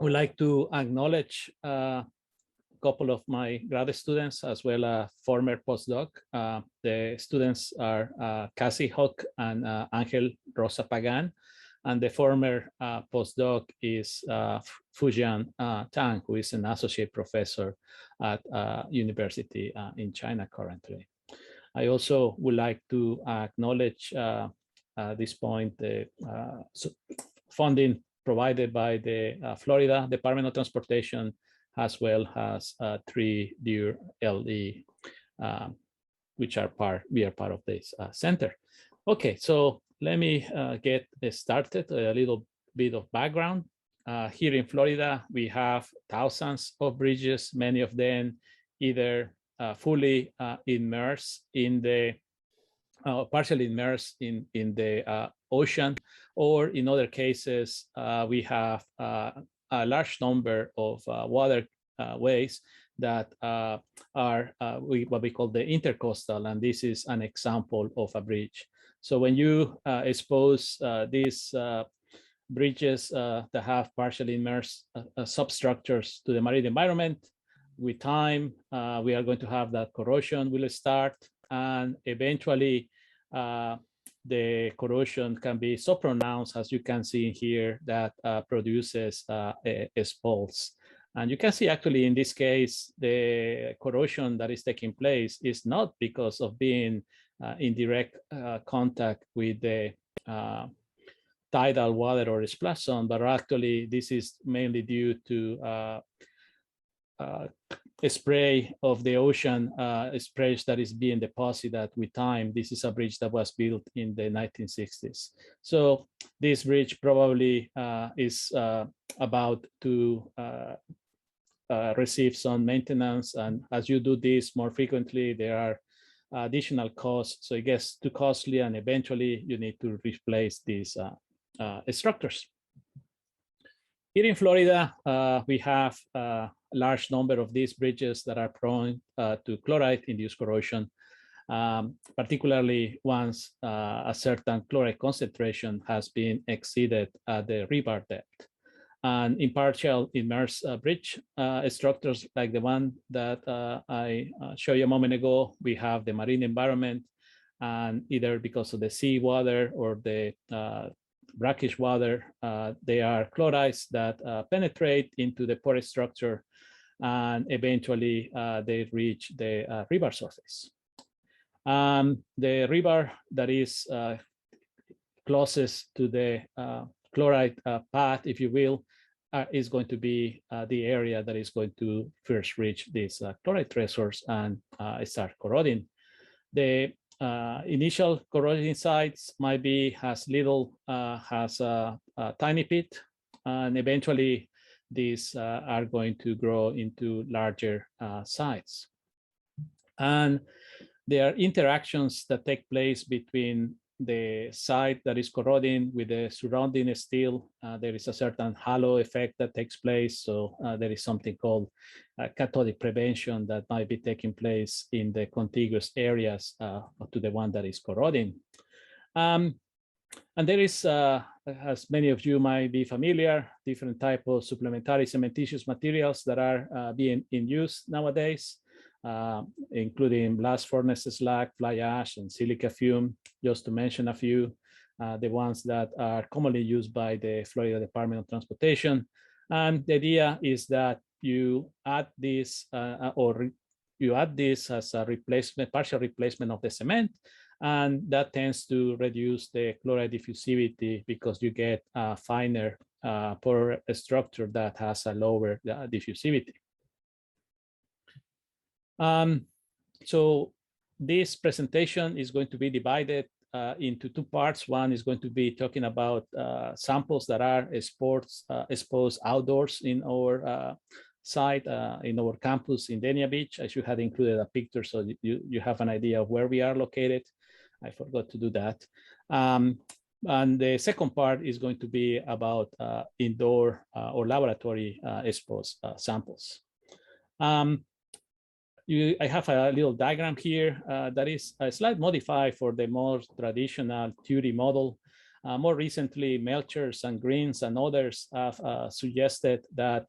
Would like to acknowledge a couple of my grad students as well as former postdoc. The students are Cassie Hock and Angel Rosa Pagan, and the former postdoc is Fujian Tang, who is an associate professor at university in China currently. I also would like to acknowledge at this point the funding provided by the Florida Department of Transportation, as well as 3 Deer LE, which we are part of this center. Okay, so let me get started. A little bit of background. Here in Florida, we have thousands of bridges, many of them either fully immersed in the partially immersed in the ocean, or in other cases, we have a large number of waterways that are what we call the intercoastal, and this is an example of a bridge. So when you expose these bridges that have partially immersed substructures to the marine environment, with time, we are going to have that corrosion will start, and eventually the corrosion can be so pronounced, as you can see here, that produces spalls. And you can see actually in this case, the corrosion that is taking place is not because of being in direct contact with the tidal water or splash zone, but actually this is mainly due to a spray of the ocean, sprays that is being deposited with time. This is a bridge that was built in the 1960s. So this bridge probably is about to receive some maintenance. And as you do this more frequently, there are additional costs. So it gets too costly, and eventually you need to replace these structures. Here in Florida, we have a large number of these bridges that are prone to chloride-induced corrosion, particularly once a certain chloride concentration has been exceeded at the rebar depth. And in partial immersed bridge structures like the one that I showed you a moment ago, we have the marine environment, and either because of the seawater or the brackish water, they are chlorides that penetrate into the porous structure, and eventually they reach the rebar surface. The rebar that is closest to the chloride path, if you will, is going to be the area that is going to first reach these chloride thresholds and start corroding. The initial corroding sites might be has a tiny pit, and eventually these are going to grow into larger sites. And there are interactions that take place between the site that is corroding with the surrounding steel. There is a certain halo effect that takes place. So there is something called cathodic prevention that might be taking place in the contiguous areas to the one that is corroding. And there is, as many of you might be familiar, different types of supplementary cementitious materials that are being in use nowadays, including blast furnace slag, fly ash, and silica fume, just to mention a few, the ones that are commonly used by the Florida Department of Transportation. And the idea is that you add this as a replacement, partial replacement of the cement, and that tends to reduce the chloride diffusivity because you get a finer pore structure that has a lower diffusivity. So this presentation is going to be divided into 2 parts. One is going to be talking about samples that are exposed outdoors in our site, in our campus in Dania Beach. I should have included a picture so you have an idea of where we are located. I forgot to do that. And the second part is going to be about indoor or laboratory exposed samples. I have a little diagram here that is a slight modified for the more traditional theory model. More recently, Melchers and Greens and others have suggested that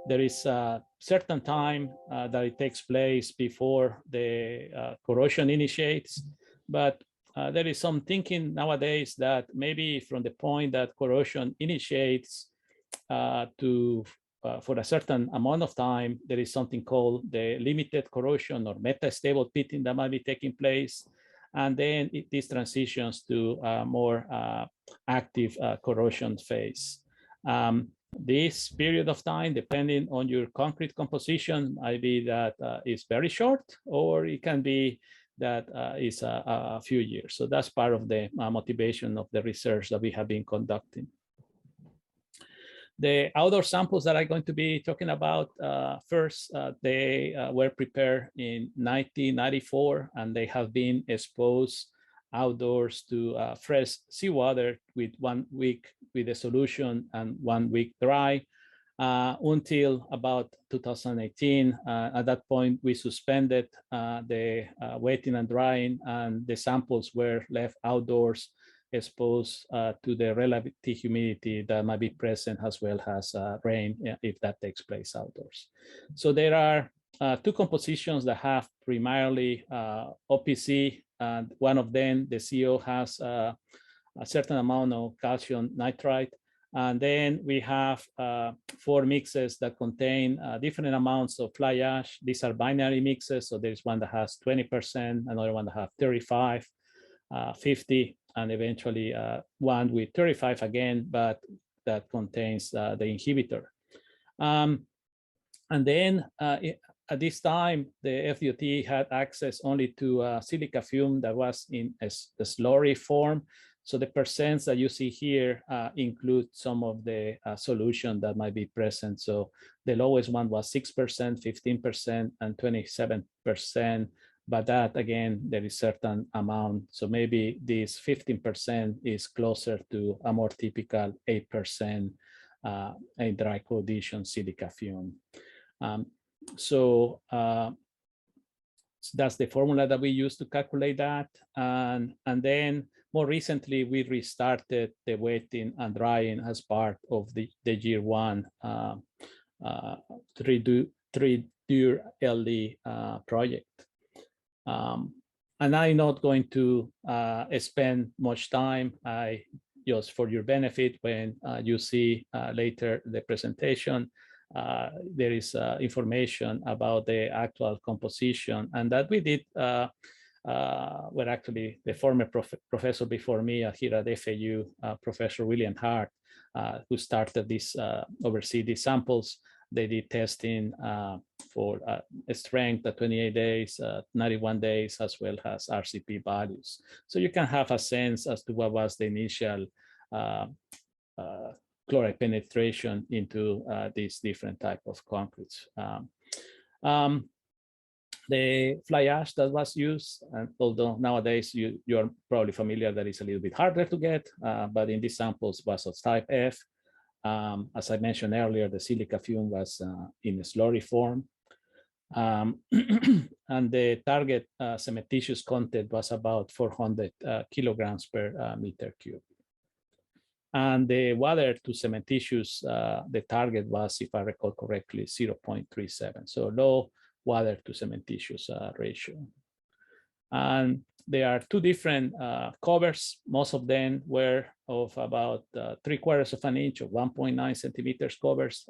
there is a certain time that it takes place before the corrosion initiates, but there is some thinking nowadays that maybe from the point that corrosion initiates for a certain amount of time, there is something called the limited corrosion or metastable pitting that might be taking place. And then this transitions to a more active corrosion phase. This period of time, depending on your concrete composition, might be that is very short, or it can be that is a few years. So that's part of the motivation of the research that we have been conducting. The outdoor samples that I'm going to be talking about first, they were prepared in 1994, and they have been exposed outdoors to fresh seawater with 1 week with a solution and 1 week dry until about 2018. At that point, we suspended the wetting and drying, and the samples were left outdoors exposed to the relative humidity that might be present, as well as rain if that takes place outdoors. So there are two compositions that have primarily OPC, and one of them, the CO, has a certain amount of calcium nitride. And then we have 4 mixes that contain different amounts of fly ash. These are binary mixes, so there's one that has 20%, another one that has 35, 50, and eventually one with 35 again, but that contains the inhibitor. And then at this time, the FDOT had access only to silica fume that was in a slurry form. So the percents that you see here include some of the solution that might be present. So the lowest one was 6%, 15%, and 27%. But that, again, there is certain amount. So maybe this 15% is closer to a more typical 8% a dry condition silica fume. So that's the formula that we use to calculate that. And then more recently, we restarted the wetting and drying as part of the year 1 3-dur LD project. And I'm not going to spend much time. Just for your benefit, when you see later the presentation, there is information about the actual composition, and that we did, well, actually the former professor before me here at FAU, Professor William Hart, who started this, oversee these samples. They did testing for strength at 28 days, 91 days, as well as RCP values. So you can have a sense as to what was the initial chloride penetration into these different type of concretes. The fly ash that was used, and although nowadays you're probably familiar that it's a little bit harder to get, but in these samples was of type F. As I mentioned earlier, the silica fume was in a slurry form. And the target cementitious content was about 400 kilograms per meter cube. And the water to cementitious, the target was, if I recall correctly, 0.37. So low water to cementitious ratio. And there are 2 different covers. Most of them were of about 3/4 of an inch or 1.9 centimeters covers.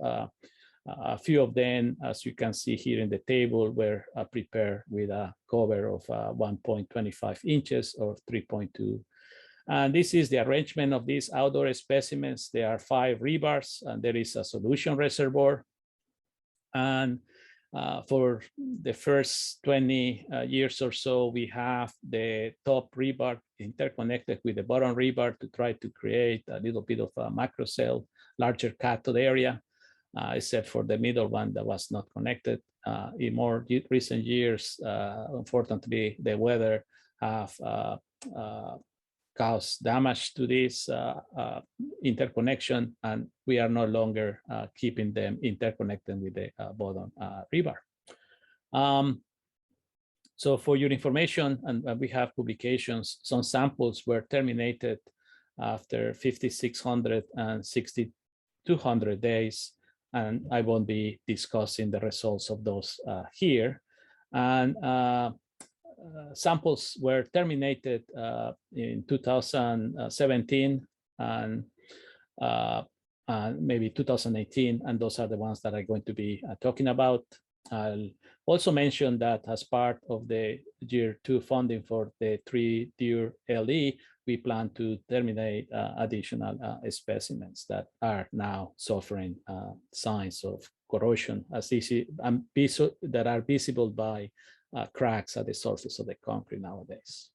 A few of them, as you can see here in the table, were prepared with a cover of 1.25 inches or 3.2. And this is the arrangement of these outdoor specimens. There are 5 rebars, and there is a solution reservoir. And for the first 20 years or so, we have the top rebar interconnected with the bottom rebar to try to create a little bit of a macro cell, larger cathode area, except for the middle one that was not connected. In more recent years, unfortunately, the weather have caused damage to this interconnection, and we are no longer keeping them interconnected with the bottom rebar. So for your information, and we have publications, some samples were terminated after 5,600 and 6,200 days. And I won't be discussing the results of those here. And samples were terminated in 2017 and maybe 2018, and those are the ones that I'm going to be talking about. I'll also mention that as part of the year 2 funding for the 3-tier LE, we plan to terminate additional specimens that are now suffering signs of corrosion as that are visible by cracks at the surface of the concrete nowadays.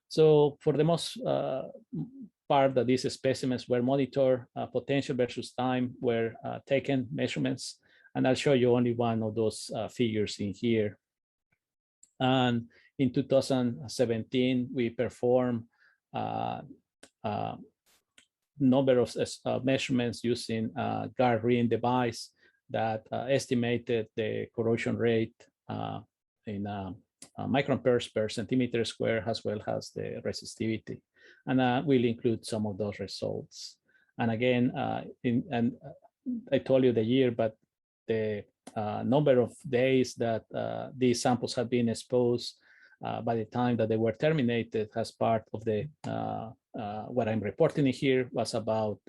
So for the most part that these specimens were monitored, potential versus time were taken measurements, and I'll show you only one of those figures in here. And in 2017, we performed number of measurements using a guard ring device that estimated the corrosion rate in microamperes per centimeter square, as well as the resistivity. And we'll include some of those results. And again, I told you the year, but the number of days that these samples have been exposed by the time that they were terminated as part of the what I'm reporting here was about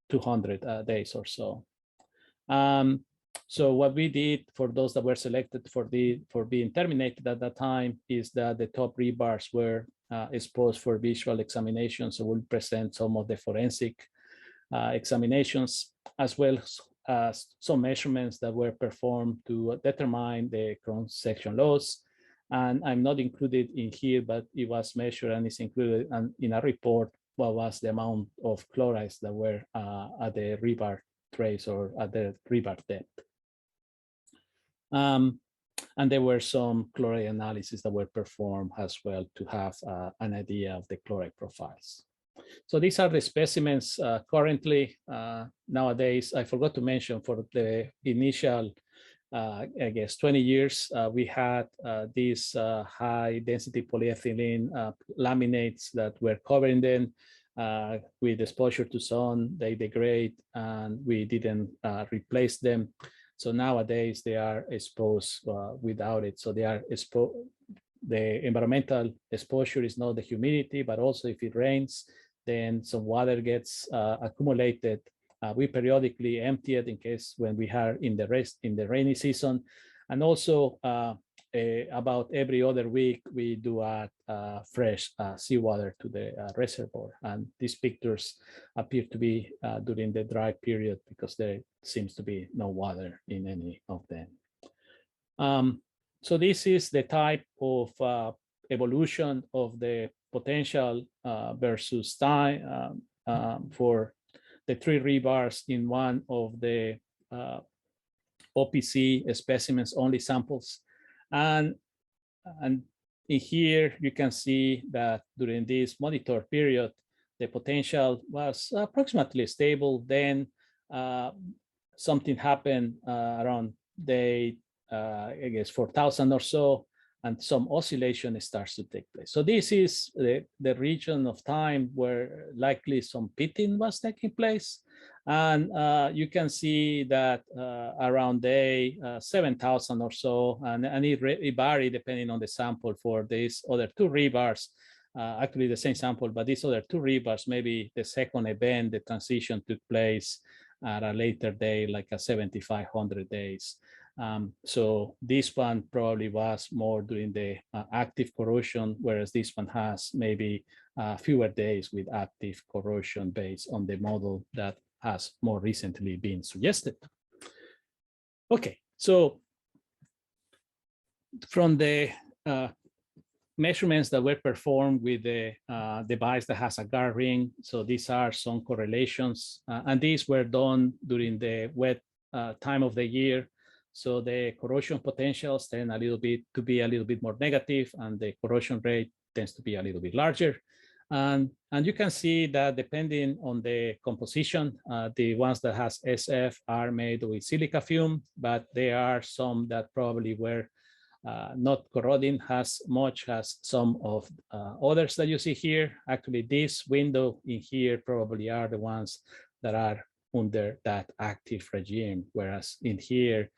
200 days or so. So what we did for those that were selected for being terminated at that time is that the top rebars were exposed for visual examination. So we'll present some of the forensic examinations, as well as some measurements that were performed to determine the cross-section loss. And I'm not included in here, but it was measured and is included in a report what was the amount of chlorides that were at the rebar trace or at the rebar depth. And there were some chloride analysis that were performed as well to have an idea of the chloride profiles. So these are the specimens currently. Nowadays, I forgot to mention for the initial, I guess, 20 years, we had these high density polyethylene laminates that were covering them with exposure to sun. They degrade, and we didn't replace them. So nowadays they are exposed without it. So they are exposed. The environmental exposure is not the humidity, but also if it rains, then some water gets accumulated. We periodically empty it in case when we are in the rainy season, and also about every other week we do add fresh seawater to the reservoir. And these pictures appear to be during the dry period because there seems to be no water in any of them. So this is the type of evolution of the potential versus time for the 3 rebars in one of the OPC specimens only samples. And in here you can see that during this monitor period, the potential was approximately stable. Then something happened around day, I guess 4,000 or so, and some oscillation starts to take place. So this is the region of time where likely some pitting was taking place. And you can see that around day 7,000 or so, and it varied depending on the sample for these other 2 rebars, actually the same sample, but these other 2 rebars, maybe the second event, the transition took place at a later day, like a 7,500 days. So this one probably was more during the active corrosion, whereas this one has maybe fewer days with active corrosion based on the model that has more recently been suggested. Okay, so from the measurements that were performed with the device that has a guard ring, so these are some correlations, and these were done during the wet time of the year. So the corrosion potentials tend to be a little bit more negative, and the corrosion rate tends to be a little bit larger. And you can see that depending on the composition, the ones that has SF are made with silica fume, but there are some that probably were not corroding as much as some of others that you see here. Actually, this window in here probably are the ones that are under that active regime, whereas in here,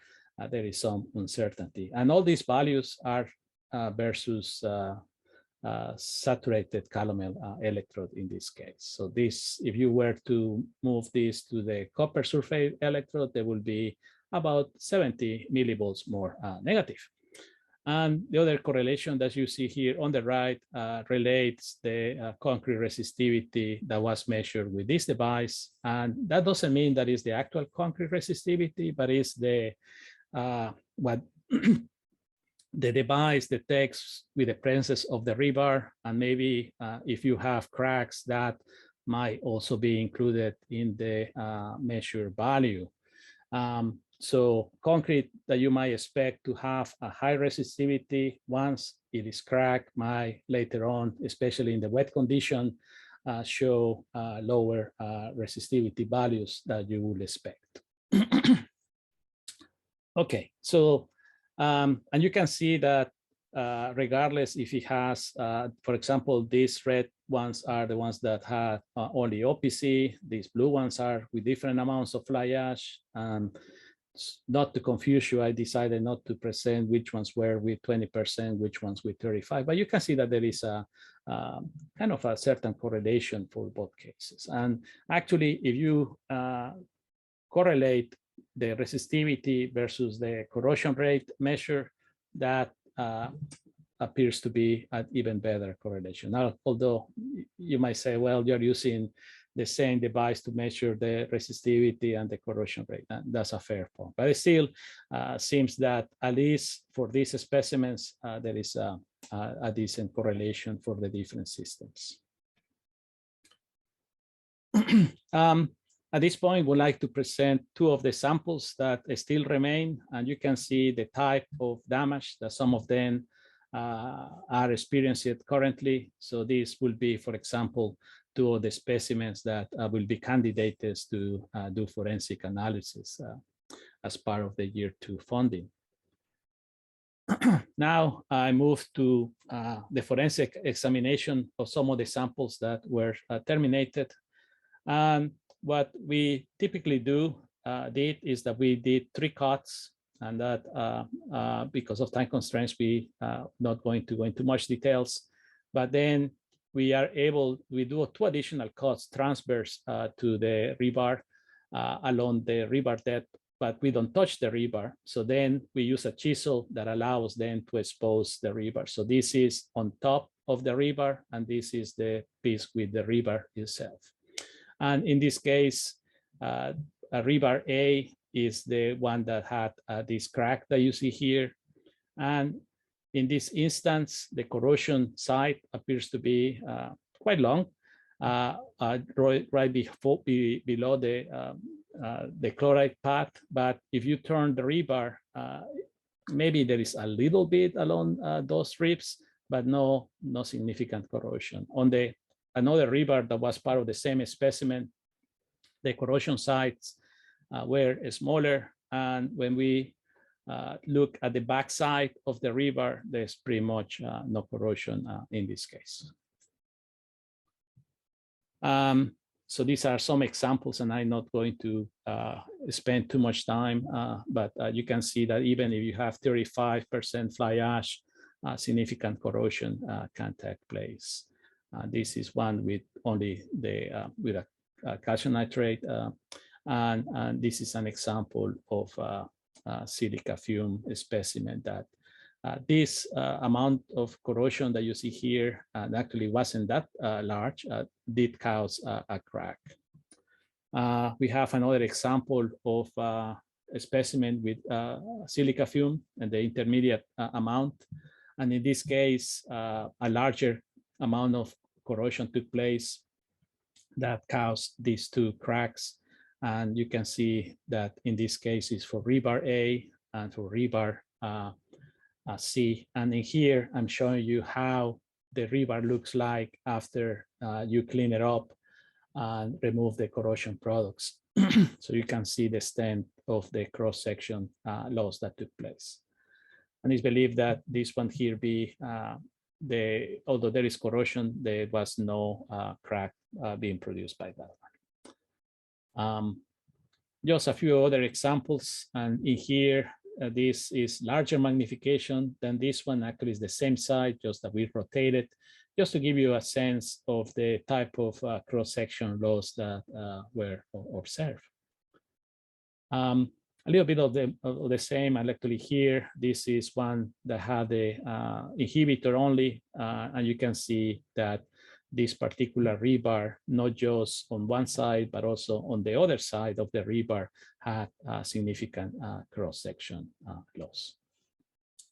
there is some uncertainty. And all these values are versus saturated calomel electrode in this case. So this, if you were to move this to the copper sulfate electrode, there will be about 70 millivolts more negative. And the other correlation that you see here on the right relates the concrete resistivity that was measured with this device. And that doesn't mean that is the actual concrete resistivity, but is the what the device detects with the presence of the rebar. And maybe if you have cracks, that might also be included in the measured value. So concrete that you might expect to have a high resistivity once it is cracked might later on, especially in the wet condition, show lower resistivity values that you would expect. Okay, so and you can see that regardless if it has, for example, these red ones are the ones that have only OPC, these blue ones are with different amounts of fly ash. Not to confuse you, I decided not to present which ones were with 20%, which ones with 35%, but you can see that there is a kind of a certain correlation for both cases. And actually, if you correlate the resistivity versus the corrosion rate measure, that appears to be an even better correlation. Now, although you might say, well, you're using the same device to measure the resistivity and the corrosion rate. And that's a fair point. But it still seems that at least for these specimens, there is a decent correlation for the different systems. At this point, we'd like to present two of the samples that still remain, and you can see the type of damage that some of them are experiencing currently. So this will be, for example, two of the specimens that will be candidates to do forensic analysis as part of the year 2 funding. Now I move to the forensic examination of some of the samples that were terminated. And what we typically did is that we did 3 cuts, and that because of time constraints, we not going to go into much details, but then we do 2 additional cuts transverse to the rebar along the rebar depth, but we don't touch the rebar. So then we use a chisel that allows them to expose the rebar. So this is on top of the rebar, and this is the piece with the rebar itself. And in this case, a rebar A is the one that had this crack that you see here. And in this instance, the corrosion site appears to be quite long, right below the chloride path. But if you turn the rebar, maybe there is a little bit along those ribs, but no significant corrosion. On another rebar that was part of the same specimen, the corrosion sites were smaller, and when we look at the back side of the rebar, there's pretty much no corrosion in this case. So these are some examples, and I'm not going to spend too much time, but you can see that even if you have 35% fly ash, significant corrosion can take place. This is one with only with a calcium nitrate, and this is an example of silica fume specimen that this amount of corrosion that you see here actually wasn't that large, did cause a crack. We have another example of a specimen with silica fume and the intermediate amount. And in this case, a larger amount of corrosion took place that caused these 2 cracks. And you can see that in this case is for rebar A and for rebar C. And in here, I'm showing you how the rebar looks like after you clean it up and remove the corrosion products. So you can see the extent of the cross-section loss that took place. And it's believed that this one here be although there is corrosion, there was no crack being produced by that one. Just a few other examples, and in here, this is larger magnification than this one. Actually, is the same side, just that we rotate it, just to give you a sense of the type of cross-section loss that were observed. A little bit of the same. Actually, here, this is one that had the inhibitor only, and you can see that this particular rebar, not just on one side, but also on the other side of the rebar, had significant cross-section loss.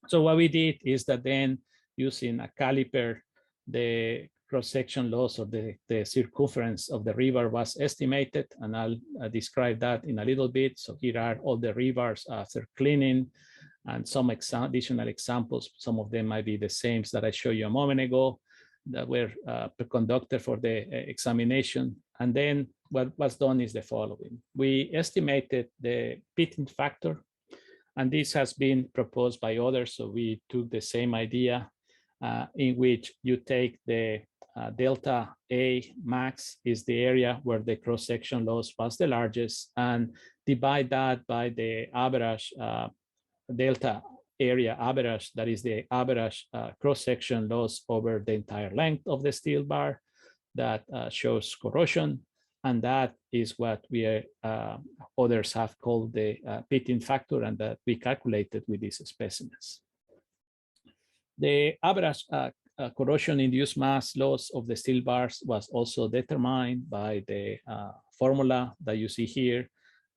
So what we did is that then, using a caliper, the cross-section loss or the circumference of the rebar was estimated, and I'll describe that in a little bit. So here are all the rebars after cleaning, and some additional examples. Some of them might be the same that I showed you a moment ago, that were conducted for the examination. And then what was done is the following. We estimated the pitting factor, and this has been proposed by others. So we took the same idea in which you take the delta A max is the area where the cross-section loss was the largest, and divide that by the average delta area average, that is the average cross-section loss over the entire length of the steel bar that shows corrosion. And that is what we others have called the pitting factor, and that we calculated with these specimens. The average corrosion-induced mass loss of the steel bars was also determined by the formula that you see here.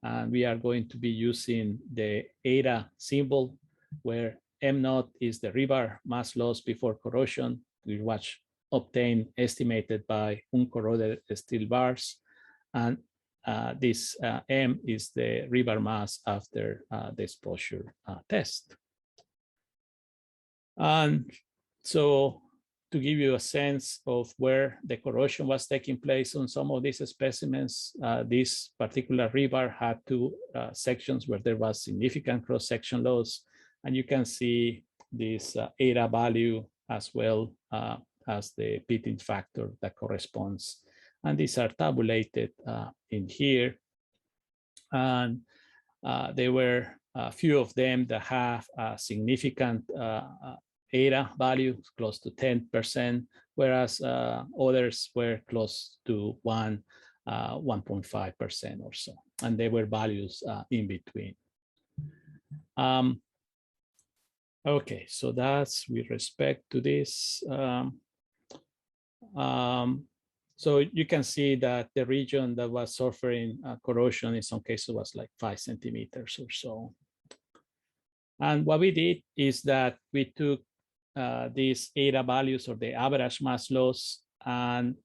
And we are going to be using the eta symbol, where M0 is the rebar mass loss before corrosion, which was obtained estimated by uncorroded steel bars. And this M is the rebar mass after the exposure test. And so, to give you a sense of where the corrosion was taking place on some of these specimens, this particular rebar had two sections where there was significant cross-section loss. And you can see this eta value as well as the pitting factor that corresponds. And these are tabulated in here. And there were a few of them that have a significant eta value, close to 10%, whereas others were close to 1.5% or so. And there were values in between. Okay, so that's with respect to this. So you can see that the region that was suffering corrosion in some cases was like 5 centimeters or so. And what we did is that we took these eta values, or the average mass loss, and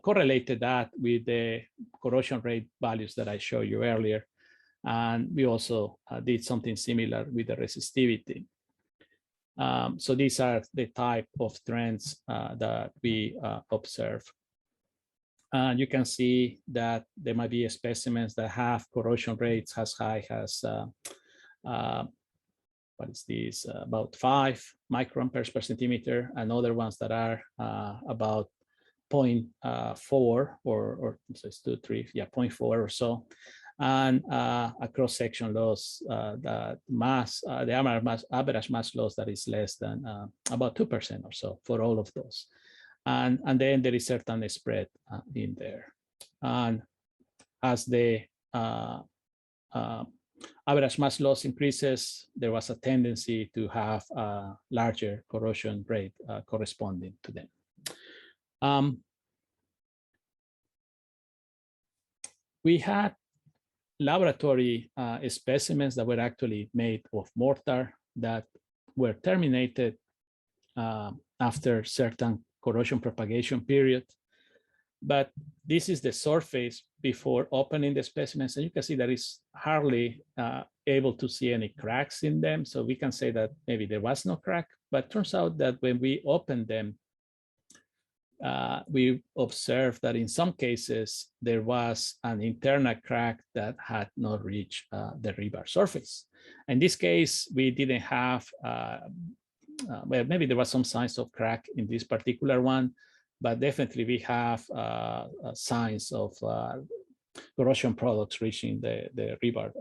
correlated that with the corrosion rate values that I showed you earlier. And we also did something similar with the resistivity. So these are the type of trends that we observe. And you can see that there might be specimens that have corrosion rates as high as, what is this, about 5 microamperes per centimeter, and other ones that are about 0.4 or so it's 2, 3, yeah, 0.4 or so. And a cross-section loss, the average mass loss that is less than about 2% or so for all of those. And then there is certain spread in there. And as the average mass loss increases, there was a tendency to have a larger corrosion rate corresponding to them. We had laboratory specimens that were actually made of mortar that were terminated after certain corrosion propagation period. But this is the surface before opening the specimens, and you can see that it's hardly able to see any cracks in them. So we can say that maybe there was no crack, but it turns out that when we opened them, we observed that in some cases, there was an internal crack that had not reached the rebar surface. In this case, we didn't have, well, maybe there was some signs of crack in this particular one, but definitely we have signs of corrosion products reaching the rebar,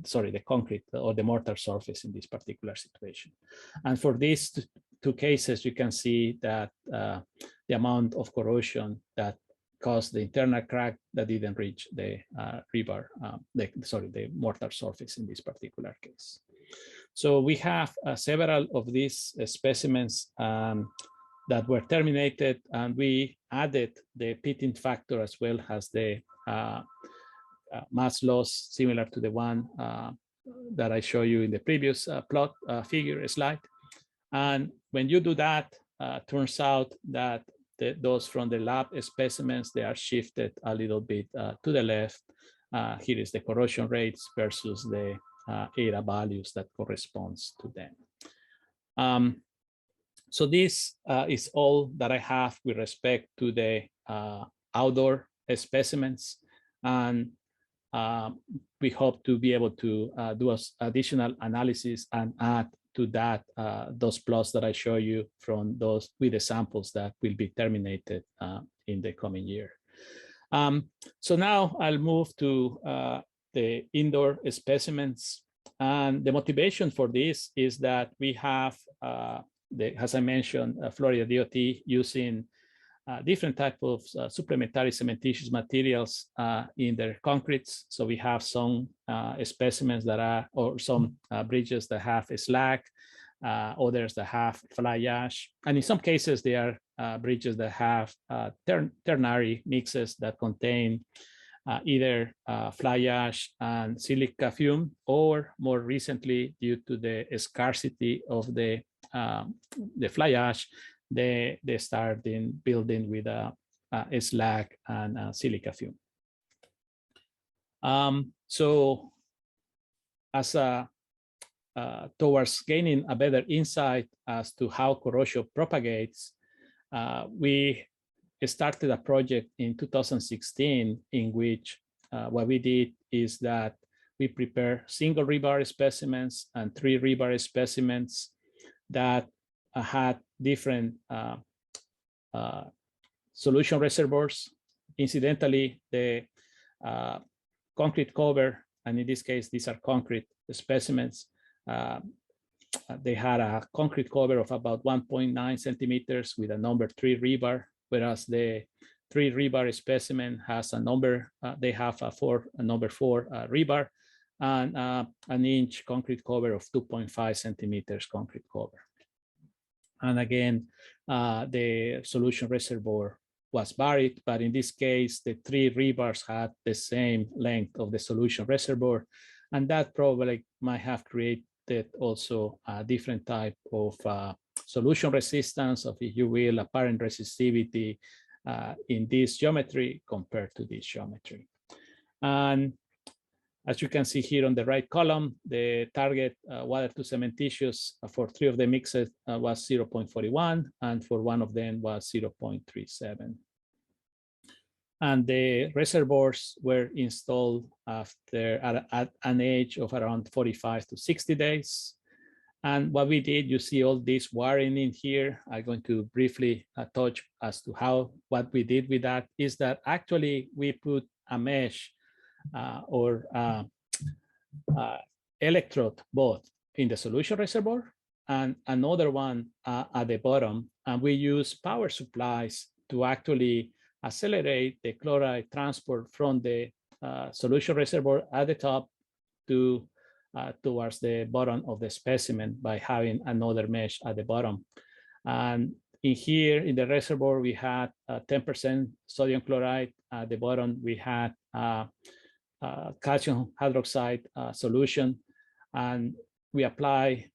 sorry, the concrete or the mortar surface in this particular situation. And for these two cases, you can see that the amount of corrosion that caused the internal crack that didn't reach the rebar, the mortar surface in this particular case. So we have several of these specimens that were terminated, and we added the pitting factor as well as the mass loss, similar to the one that I show you in the previous plot figure slide. And when you do that, turns out that those from the lab specimens, they are shifted a little bit to the left. Here is the corrosion rates versus the ERA values that corresponds to them. So this is all that I have with respect to the outdoor specimens. And we hope to be able to do additional analysis and add to that those plots that I show you from those with the samples that will be terminated in the coming year. So now I'll move to the indoor specimens. And the motivation for this is that we have, as I mentioned, Florida DOT using different type of supplementary cementitious materials in their concretes. So we have some specimens that are, or some bridges that have a slag, others that have fly ash, and in some cases there are bridges that have ternary mixes that contain either fly ash and silica fume, or more recently, due to the scarcity of the fly ash, they start in building with a slag and silica fume. So as towards gaining a better insight as to how corrosion propagates, we started a project in 2016 in which what we did is that we prepare single rebar specimens and 3 rebar specimens that had different solution reservoirs. Incidentally, the concrete cover, and in this case, these are concrete specimens, they had a concrete cover of about 1.9 centimeters with a number 3 rebar, whereas the 3 rebar specimen has a number, they have a number 4 rebar, and an inch concrete cover of 2.5 centimeters concrete cover. And again, the solution reservoir was varied, but in this case, the 3 rebars had the same length of the solution reservoir, and that probably might have created also a different type of solution resistance, of, if you will, apparent resistivity in this geometry compared to this geometry. And as you can see here on the right column, the target water to cementitious for 3 of the mixes was 0.41, and for 1 of them was 0.37. And the reservoirs were installed after at an age of around 45 to 60 days. And what we did, you see all this wiring in here. I'm going to briefly touch as to what we did with that, is that actually we put a mesh or electrode both in the solution reservoir and another one at the bottom. And we use power supplies to actually accelerate the chloride transport from the solution reservoir at the top to towards the bottom of the specimen by having another mesh at the bottom. And in here in the reservoir, we had 10% sodium chloride. At the bottom, we had calcium hydroxide solution, and we apply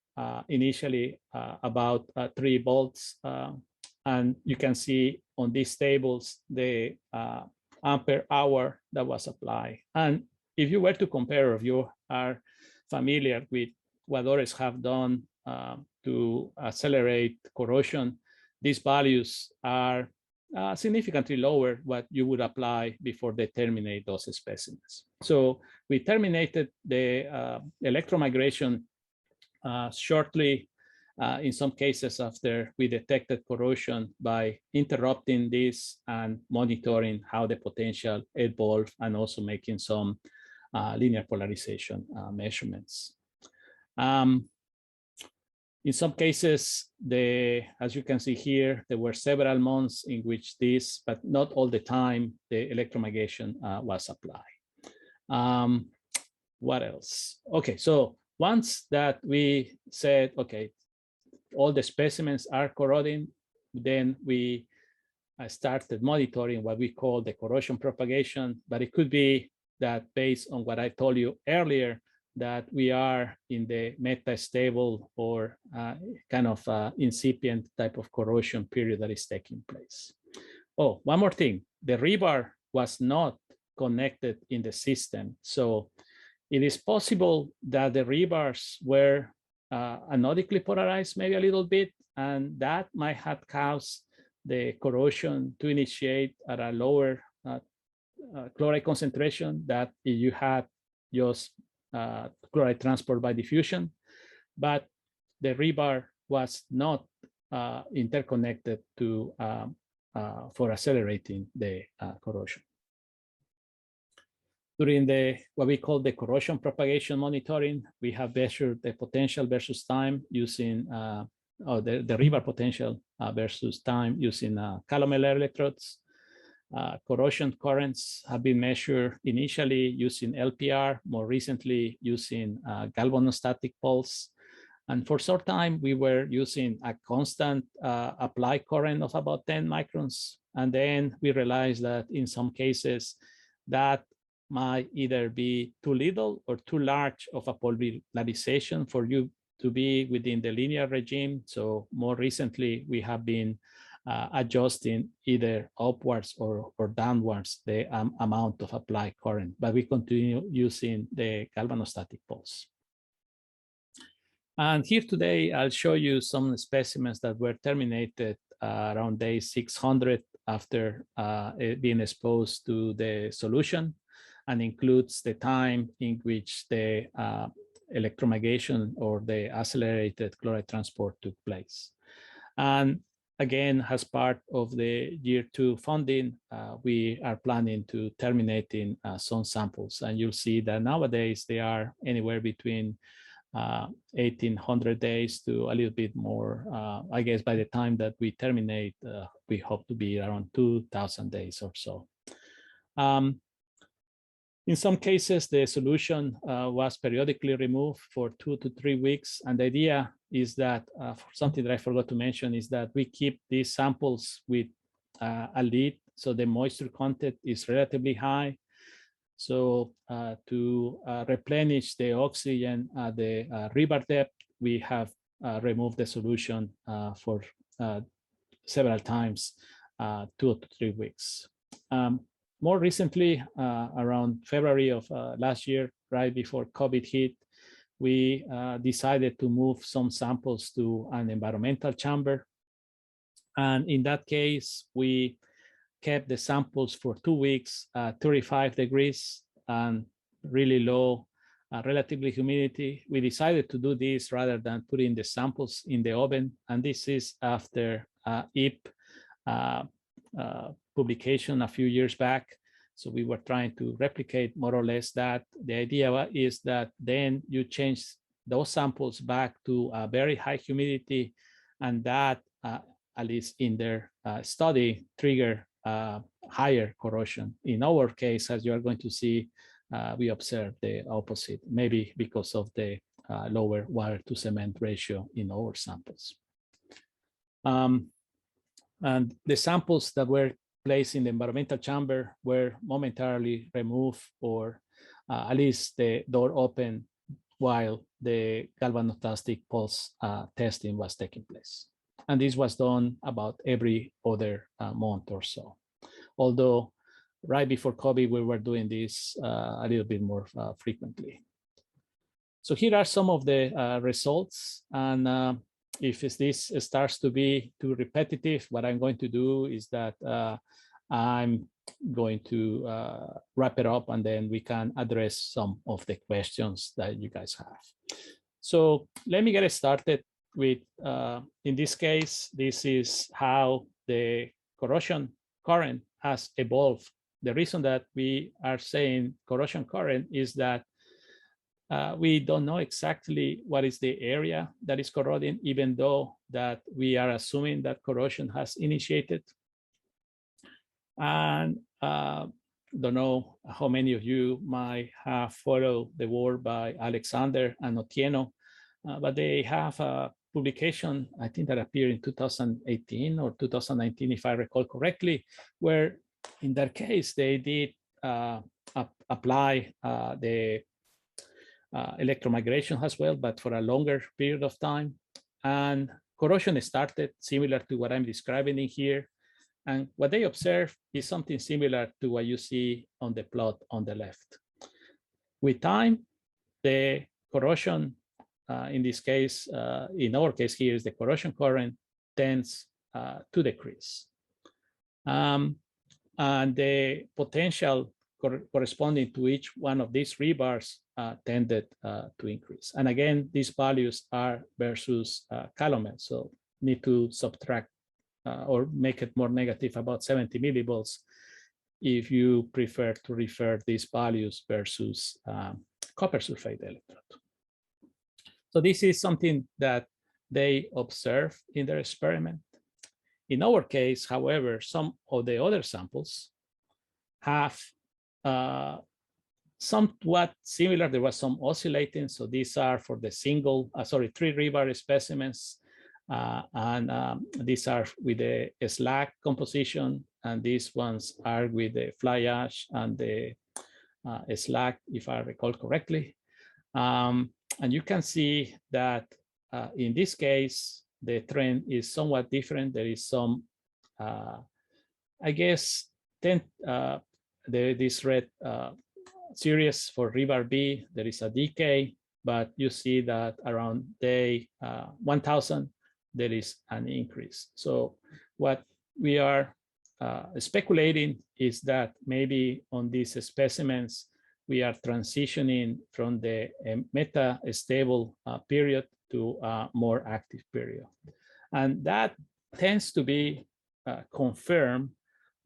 initially about 3 volts, and you can see on these tables the ampere hour that was applied. And if you were to compare, if you are familiar with what others have done to accelerate corrosion, these values are significantly lower what you would apply before they terminate those specimens. So we terminated the electromigration shortly, in some cases after we detected corrosion, by interrupting this and monitoring how the potential evolved and also making some linear polarization measurements. In some cases, as you can see here, there were several months in which this, but not all the time, the electromigration was applied. What else? Okay, so once that we said, okay, all the specimens are corroding, then we started monitoring what we call the corrosion propagation, but it could be that based on what I told you earlier, that we are in the meta-stable or kind of incipient type of corrosion period that is taking place. Oh, one more thing, the rebar was not connected in the system. So it is possible that the rebars were anodically polarized maybe a little bit, and that might have caused the corrosion to initiate at a lower chloride concentration that if you had just chloride transport by diffusion, but the rebar was not interconnected to for accelerating the corrosion. During what we call the corrosion propagation monitoring, we have measured the potential versus time using the rebar potential versus time using calometer electrodes. Corrosion currents have been measured initially using LPR, more recently using galvanostatic pulse. And for short time, we were using a constant applied current of about 10 microns. And then we realized that in some cases that might either be too little or too large of a polarization for you to be within the linear regime. So more recently, we have been adjusting either upwards or downwards the amount of applied current, but we continue using the galvanostatic pulse. And here today, I'll show you some specimens that were terminated around day 600 after being exposed to the solution, and includes the time in which the electromigration or the accelerated chloride transport took place. And again, as part of the year 2 funding, we are planning to terminating some samples. And you'll see that nowadays they are anywhere between 1,800 days to a little bit more. I guess by the time that we terminate, we hope to be around 2,000 days or so. In some cases, the solution was periodically removed for 2 to 3 weeks. And the idea is that, something that I forgot to mention, is that we keep these samples with a lid, so the moisture content is relatively high. So to replenish the oxygen at the rebar depth, we have removed the solution for several times, 2 to 3 weeks. More recently, around February of last year, right before COVID hit, we decided to move some samples to an environmental chamber. And in that case, we kept the samples for 2 weeks, 35 degrees and really low relatively humidity. We decided to do this rather than putting the samples in the oven. And this is after IP publication a few years back. So we were trying to replicate more or less that. The idea is that then you change those samples back to a very high humidity, and that, at least in their study, trigger higher corrosion. In our case, as you are going to see, we observe the opposite, maybe because of the lower water to cement ratio in our samples. And the samples that were placed in the environmental chamber were momentarily removed, or at least the door open while the galvanostatic pulse testing was taking place. And this was done about every other month or so. Although right before COVID, we were doing this a little bit more frequently. So here are some of the results. And if this starts to be too repetitive, what I'm going to do is that I'm going to wrap it up, and then we can address some of the questions that you guys have. So let me get started with, in this case, this is how the corrosion current has evolved. The reason that we are saying corrosion current is that we don't know exactly what is the area that is corroding, even though that we are assuming that corrosion has initiated. And don't know how many of you might have followed the work by Alexander and Otieno, but they have a publication, I think, that appeared in 2018 or 2019, if I recall correctly, where in that case they did apply the electromigration as well, but for a longer period of time. And corrosion started similar to what I'm describing in here. And what they observe is something similar to what you see on the plot on the left. With time, the corrosion, in this case, in our case here, is the corrosion current tends to decrease. And the potential corresponding to each one of these rebars tended to increase. And again, these values are versus Calumet, so need to subtract or make it more negative, about 70 millivolts, if you prefer to refer these values versus copper sulfate electrode. So this is something that they observe in their experiment. In our case, however, some of the other samples have somewhat similar. There was some oscillating. So these are for the three rebar specimens. And these are with the slag composition, and these ones are with the fly ash and the slag, if I recall correctly. And you can see that in this case, the trend is somewhat different. There is some, I guess, this red series for rebar B, there is a decay, but you see that around day 1000, there is an increase. So what we are speculating is that maybe on these specimens, we are transitioning from the meta-stable period to a more active period. And that tends to be confirmed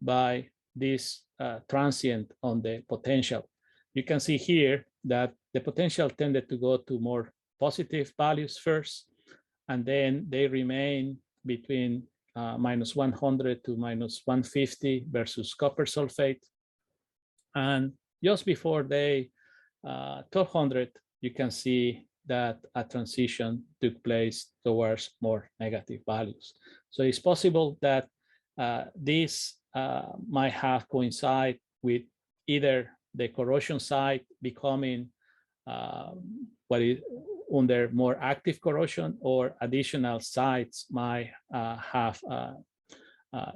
by this transient on the potential. You can see here that the potential tended to go to more positive values first, and then they remain between minus 100 to minus 150 versus copper sulfate. And just before day 1200, you can see that a transition took place towards more negative values. So it's possible that this might have coincided with either the corrosion site becoming what is under more active corrosion, or additional sites might have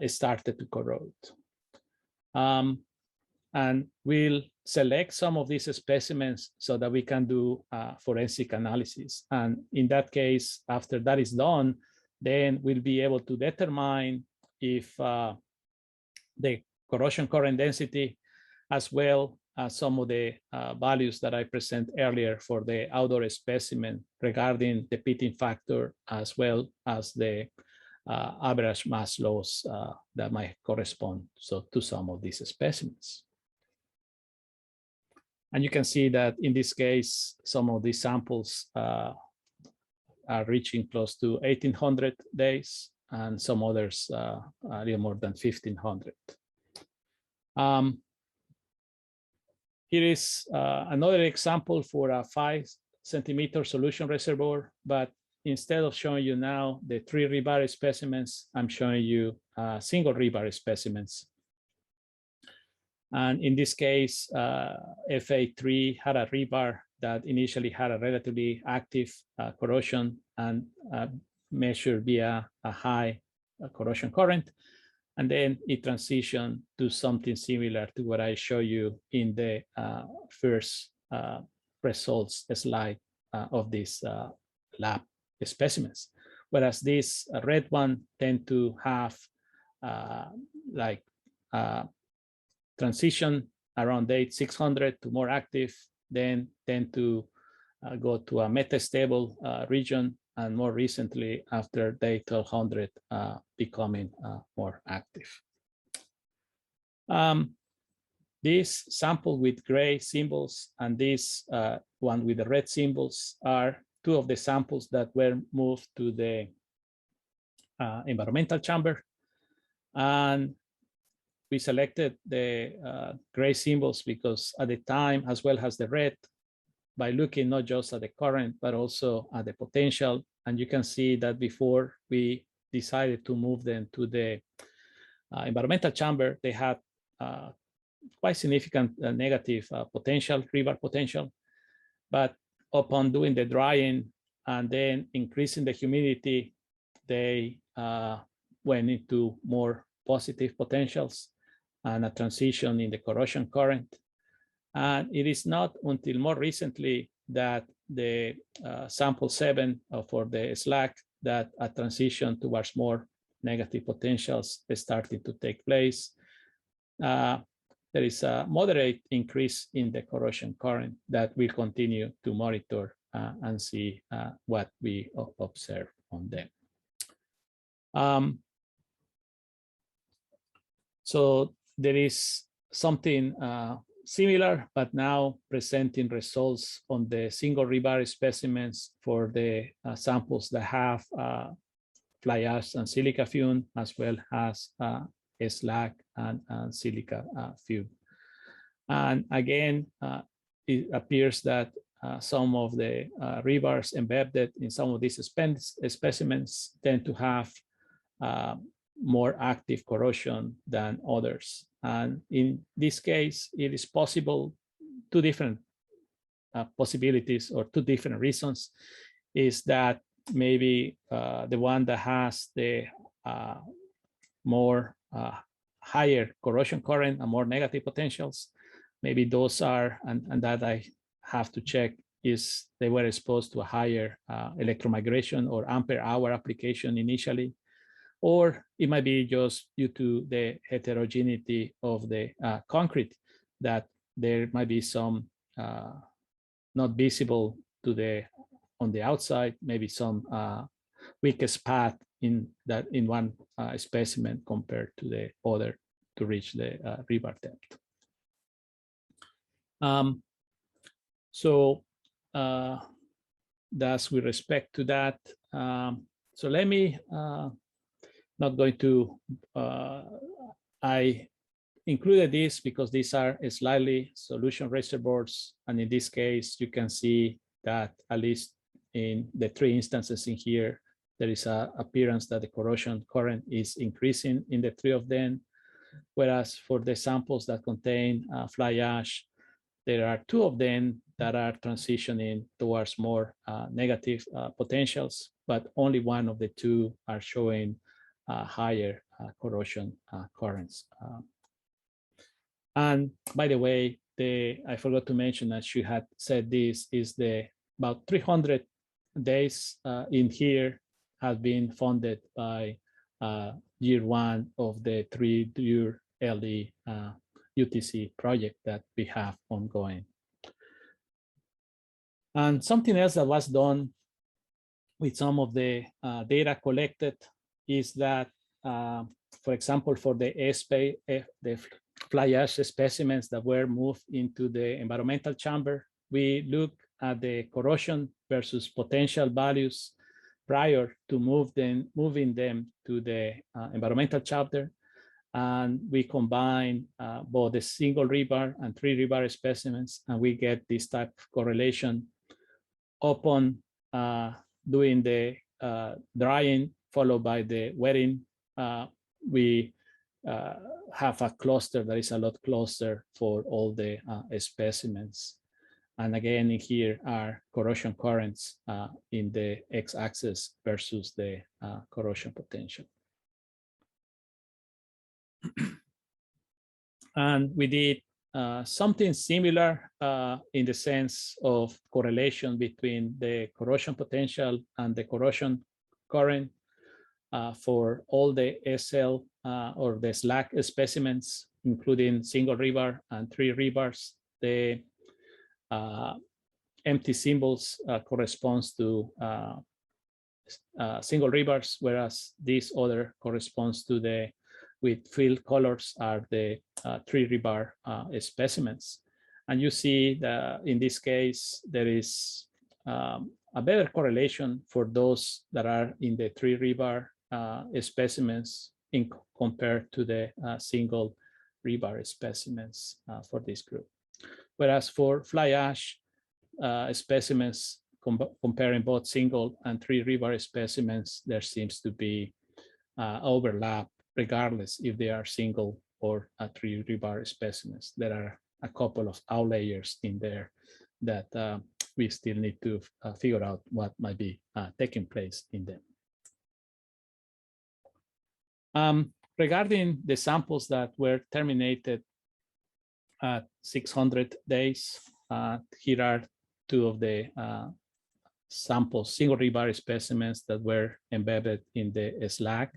started to corrode. And we'll select some of these specimens so that we can do forensic analysis. And in that case, after that is done, then we'll be able to determine if the corrosion current density, as well as some of the values that I presented earlier for the outdoor specimen regarding the pitting factor, as well as the average mass loss that might correspond to some of these specimens. And you can see that in this case, some of these samples are reaching close to 1800 days, and some others a little more than 1500. Here is another example for a 5-centimeter solution reservoir, but instead of showing you now the 3 rebar specimens, I'm showing you single rebar specimens. And in this case, FA3 had a rebar that initially had a relatively active corrosion and measured via a high corrosion current. And then it transitioned to something similar to what I show you in the first results slide of these lab specimens. whereas this red one tend to have like transition around day 600 to more active, then tend to go to a metastable region, and more recently after day 1200 becoming more active. This sample with gray symbols and this one with the red symbols are two of the samples that were moved to the environmental chamber. And we selected the gray symbols because at the time, as well as the red, by looking not just at the current, but also at the potential. And you can see that before we decided to move them to the environmental chamber, they had quite significant negative potential, rebar potential. But upon doing the drying and then increasing the humidity, they went into more positive potentials and a transition in the corrosion current. And it is not until more recently that the sample 7 for the slag that a transition towards more negative potentials is starting to take place. There is a moderate increase in the corrosion current that we'll continue to monitor and see what we observe on them. So there is something similar, but now presenting results on the single rebar specimens for the samples that have fly ash and silica fume, as well as slag and silica fume. And again, it appears that some of the rebars embedded in some of these specimens tend to have more active corrosion than others. And in this case, it is possible, two different possibilities or two different reasons, is that maybe the one that has the more higher corrosion current and more negative potentials, maybe those are, and that I have to check, is they were exposed to a higher electromigration or ampere hour application initially, or it might be just due to the heterogeneity of the concrete, that there might be some not visible to the on the outside, maybe some weakest path in one specimen compared to the other to reach the rebar depth. So that's with respect to that. So let me not going to, I included this because these are slightly solution reservoirs. And in this case, you can see that at least in the 3 instances in here, there is an appearance that the corrosion current is increasing in the 3 of them. Whereas for the samples that contain fly ash, there are 2 of them that are transitioning towards more negative potentials, but only 1 of the 2 are showing higher corrosion currents. And by the way, I forgot to mention that she had said this is about 300 days in here have been funded by year 1 of the 3-year LE UTC project that we have ongoing. And something else that was done with some of the data collected is that, for example, for the fly ash specimens that were moved into the environmental chamber, we look at the corrosion versus potential values prior to moving them to the environmental chamber. And we combine both the single rebar and 3 rebar specimens, and we get this type of correlation. Upon doing the drying followed by the wetting, we have a cluster that is a lot closer for all the specimens. And again, in here are corrosion currents in the x-axis versus the corrosion potential. And we did something similar in the sense of correlation between the corrosion potential and the corrosion current for all the SL or the slag specimens, including single rebar and 3 rebars. The empty symbols corresponds to single rebars, whereas this other corresponds to the with filled colors are the 3 rebar specimens. And you see that in this case, there is a better correlation for those that are in the 3 rebar specimens compared to the single rebar specimens for this group. Whereas for fly ash specimens, comparing both single and 3 rebar specimens, there seems to be overlap regardless if they are single or 3 rebar specimens. There are a couple of outliers in there that we still need to figure out what might be taking place in them. Regarding the samples that were terminated at 600 days, here are 2 of the samples, single rebar specimens that were embedded in the slag.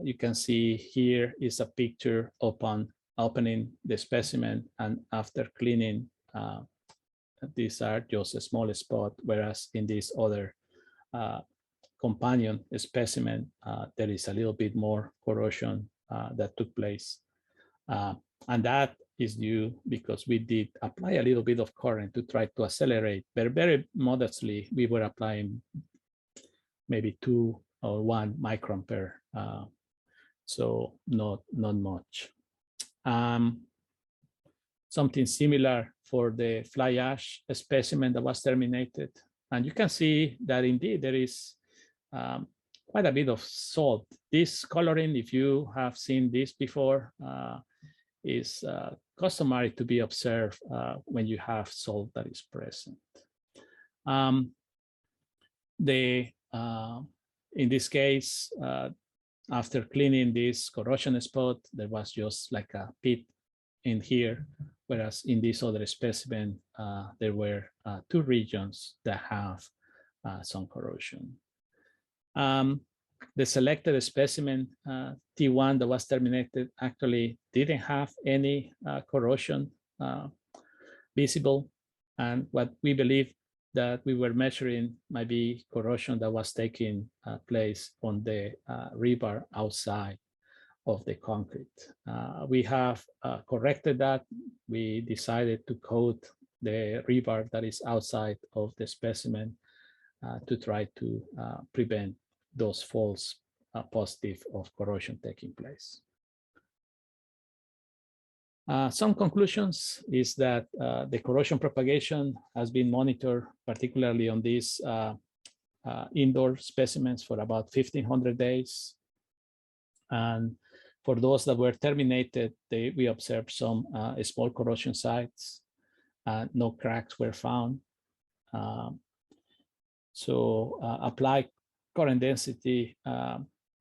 You can see here is a picture upon opening the specimen and after cleaning. These are just a small spot, whereas in this other companion specimen, there is a little bit more corrosion that took place. And that is due because we did apply a little bit of current to try to accelerate, but very modestly, we were applying maybe 2 or 1 microampere, so not much. Something similar for the fly ash specimen that was terminated. And you can see that indeed there is quite a bit of salt. This coloring, if you have seen this before, is customary to be observed when you have salt that is present. In this case, after cleaning this corrosion spot, there was just like a pit in here, whereas in this other specimen, there were 2 regions that have some corrosion. The selected specimen, T1 that was terminated, actually didn't have any corrosion visible. And what we believe that we were measuring might be corrosion that was taking place on the rebar outside of the concrete. We have corrected that. We decided to coat the rebar that is outside of the specimen to try to prevent those false positive of corrosion taking place. Some conclusions is that the corrosion propagation has been monitored, particularly on these indoor specimens, for about 1,500 days. And for those that were terminated, we observed some small corrosion sites. No cracks were found. Apply current density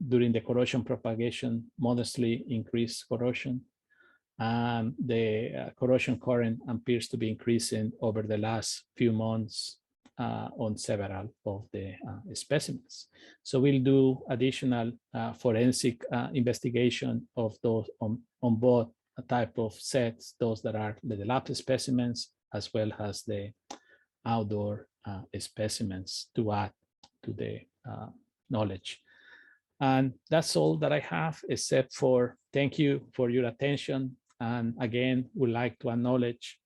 during the corrosion propagation modestly increased corrosion. The corrosion current appears to be increasing over the last few months on several of the specimens. So we'll do additional forensic investigation of those on both type of sets, those that are the lab specimens, as well as the outdoor specimens to add to the knowledge. And that's all that I have, except for thank you for your attention. And again, would like to acknowledge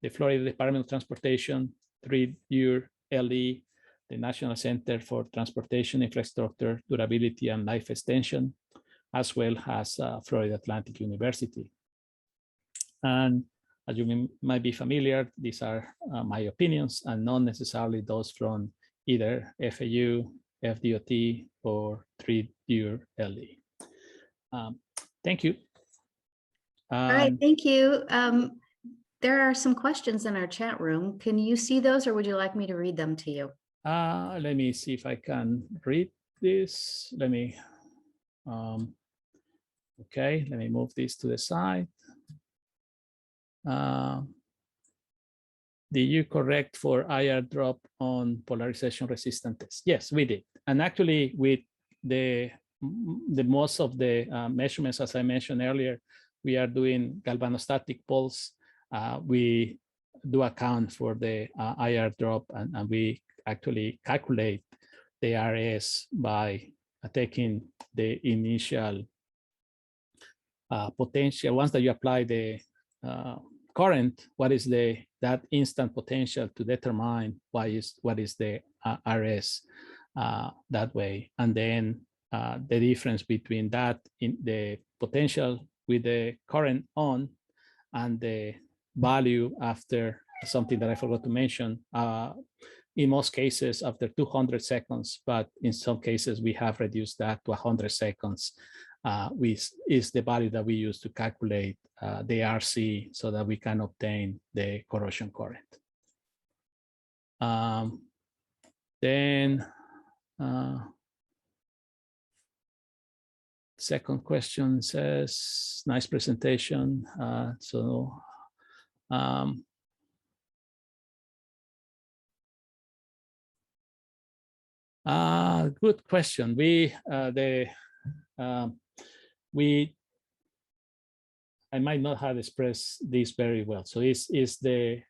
the Florida Department of Transportation, 3-year LE, the National Center for Transportation Infrastructure, Durability and Life Extension, as well as Florida Atlantic University. And as you might be familiar, these are my opinions and not necessarily those from either FAU, FDOT, or 3-year LE. Thank you. All right, thank you. There are some questions in our chat room. Can you see those, or would you like me to read them to you? Let me see if I can read this. Let me, okay, let me move this to the side. did you correct for IR drop on polarization resistant test? Yes, we did. And actually with the most of the measurements, as I mentioned earlier, we are doing galvanostatic pulse. We do account for the IR drop, and we actually calculate the RS by taking the initial potential. Once that you apply the current, what is that instant potential to determine what is the RS that way, and then the difference between that in the potential with the current on and the value after something that I forgot to mention. In most cases after 200 seconds, but in some cases we have reduced that to 100 seconds, which is the value that we use to calculate the RC so that we can obtain the corrosion current. Then second question says, nice presentation. Good question. I might not have expressed this very well. So is the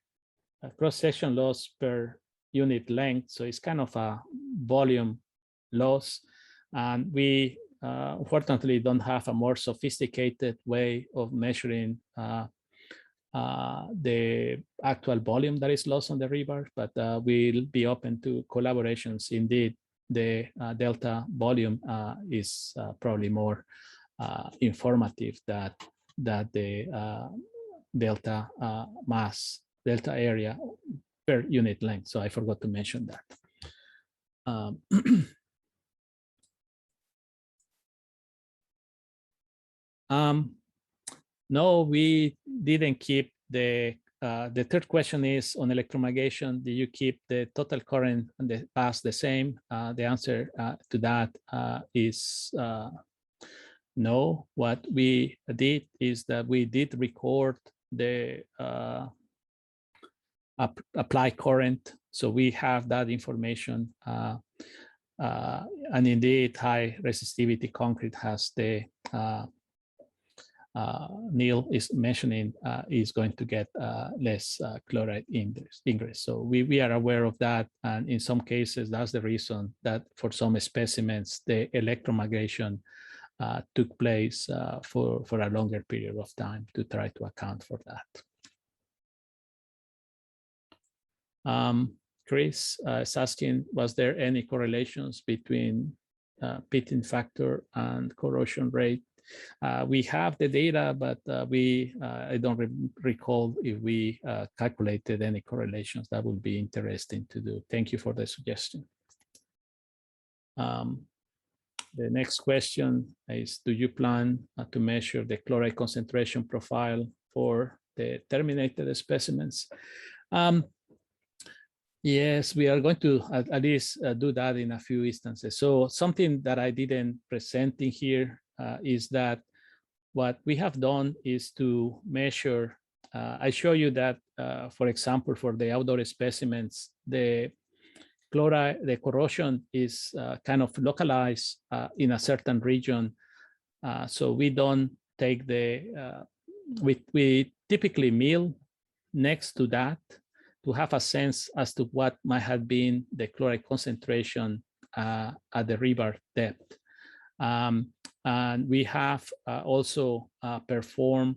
cross-section loss per unit length. So it's kind of a volume loss. And we unfortunately don't have a more sophisticated way of measuring the actual volume that is lost on the rebar, but we'll be open to collaborations. Indeed, the delta volume is probably more informative that the delta mass, delta area per unit length. So I forgot to mention that. No, we didn't keep the third question is on electromagnetic. Do you keep the total current and the path the same? The answer to that is no. What we did is that we did record the applied current. So we have that information. And indeed, high resistivity concrete has the Neil is mentioning is going to get less chloride ingress. So we are aware of that. And in some cases, that's the reason that for some specimens, the electromagnetic took place for a longer period of time to try to account for that. Chris is asking, was there any correlations between pitting factor and corrosion rate? We have the data, but I don't recall if we calculated any correlations. That would be interesting to do. Thank you for the suggestion. The next question is, do you plan to measure the chloride concentration profile for the terminated specimens? Yes, we are going to at least do that in a few instances. So something that I didn't present in here is that what we have done is to measure. I show you that, for example, for the outdoor specimens, the chloride, the corrosion is kind of localized in a certain region. So we don't take the, we typically mill next to that to have a sense as to what might have been the chloride concentration at the rebar depth. And we have also performed,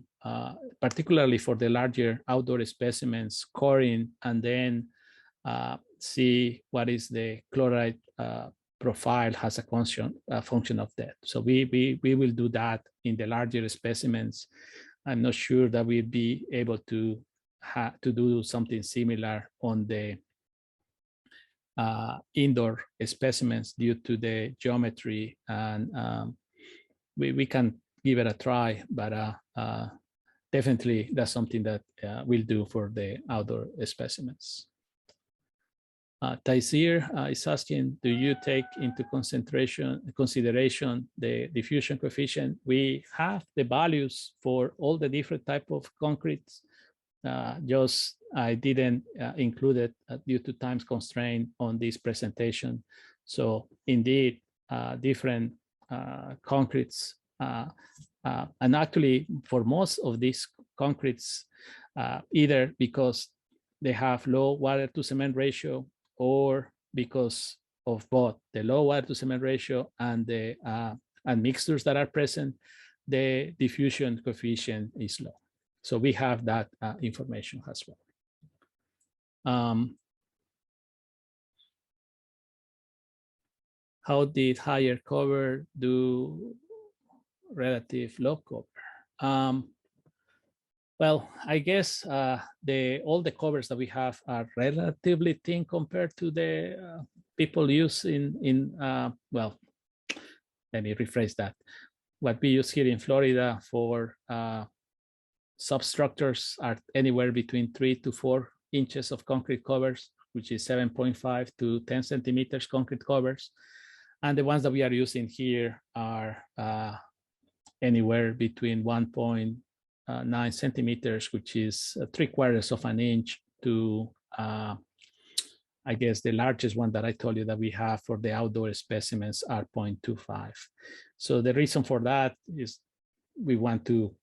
particularly for the larger outdoor specimens, coring, and then see what is the chloride profile as a function of that. So we will do that in the larger specimens. I'm not sure that we'll be able to do something similar on the indoor specimens due to the geometry, and we can give it a try, but definitely that's something that we'll do for the outdoor specimens. Taisir is asking, do you take into consideration the diffusion coefficient? We have the values for all the different type of concretes. just I didn't include it due to time constraint on this presentation. So indeed, different concretes, and actually for most of these concretes, either because they have low water to cement ratio or because of both the low water to cement ratio and the and mixtures that are present, the diffusion coefficient is low. So we have that information as well. How did higher cover do relative low cover? Well, I guess all the covers that we have are relatively thin compared to the people use well, let me rephrase that. What we use here in Florida for substructures are anywhere between 3 to 4 inches of concrete covers, which is 7.5 to 10 centimeters concrete covers. And the ones that we are using here are anywhere between 1.9 centimeters, which is 3/4 of an inch, to I guess the largest one that I told you that we have for the outdoor specimens are 0.25. So the reason for that is we want to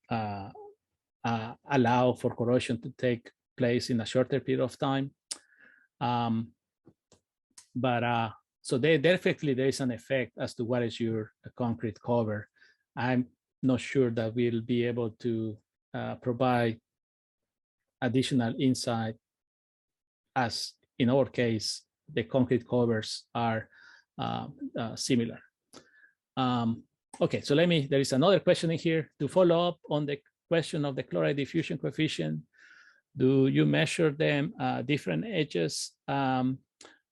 allow for corrosion to take place in a shorter period of time. So definitely there is an effect as to what is your concrete cover. I'm not sure that we'll be able to provide additional insight, as in our case, the concrete covers are similar. Okay, so there is another question in here to follow up on the question of the chloride diffusion coefficient. Do you measure them different edges?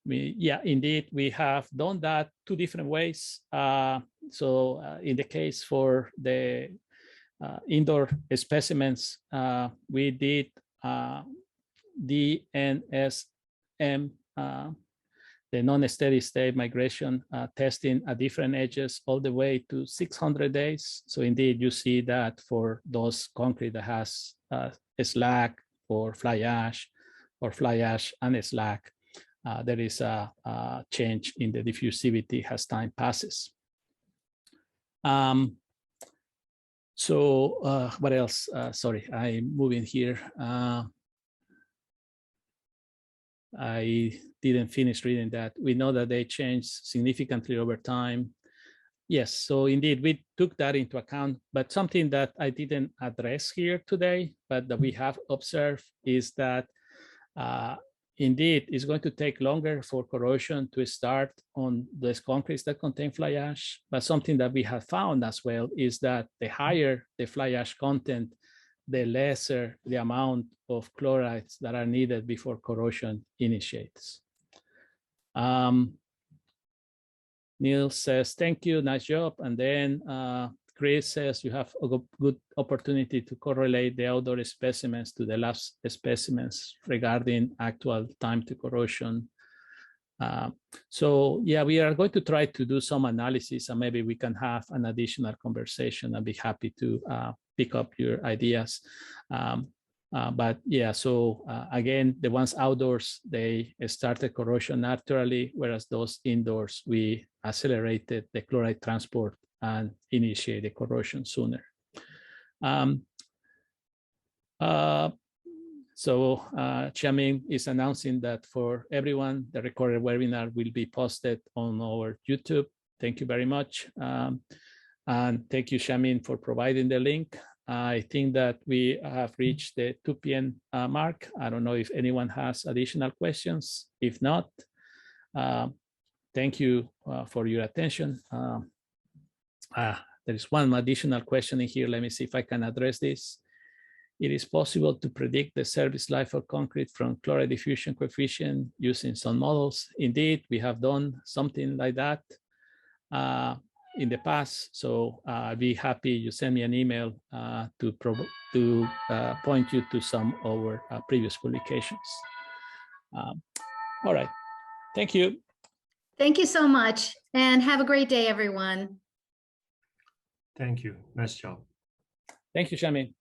Yeah, indeed, we have done that 2 different ways. So in the case for the indoor specimens, we did DNSM, the non-steady state migration testing at different edges all the way to 600 days. So indeed, you see that for those concrete that has slag or fly ash and slag, there is a change in the diffusivity as time passes. So what else? Sorry, I'm moving here. I didn't finish reading that. We know that they change significantly over time. Yes, so indeed, we took that into account, but something that I didn't address here today, but that we have observed is that indeed, it's going to take longer for corrosion to start on those concretes that contain fly ash. But something that we have found as well is that the higher the fly ash content, the lesser the amount of chlorides that are needed before corrosion initiates. Neil says, thank you, nice job. And then Chris says, you have a good opportunity to correlate the outdoor specimens to the lab specimens regarding actual time to corrosion. So yeah, we are going to try to do some analysis, and maybe we can have an additional conversation. I'd be happy to pick up your ideas. But yeah, so again, the ones outdoors, they started corrosion naturally, whereas those indoors, we accelerated the chloride transport and initiated corrosion sooner. So Xiaoming is announcing that for everyone, the recorded webinar will be posted on our YouTube. Thank you very much. And thank you, Xiaoming, for providing the link. I think that we have reached the 2 p.m. Mark. I don't know if anyone has additional questions. If not, thank you for your attention. There is one additional question in here. Let me see if I can address this. It is possible to predict the service life of concrete from chloride diffusion coefficient using some models. Indeed, we have done something like that in the past. So I'd be happy you send me an email to point you to some of our previous publications. All right. Thank you. Thank you so much, and have a great day, everyone. Thank you. Nice job. Thank you, Xiaoming.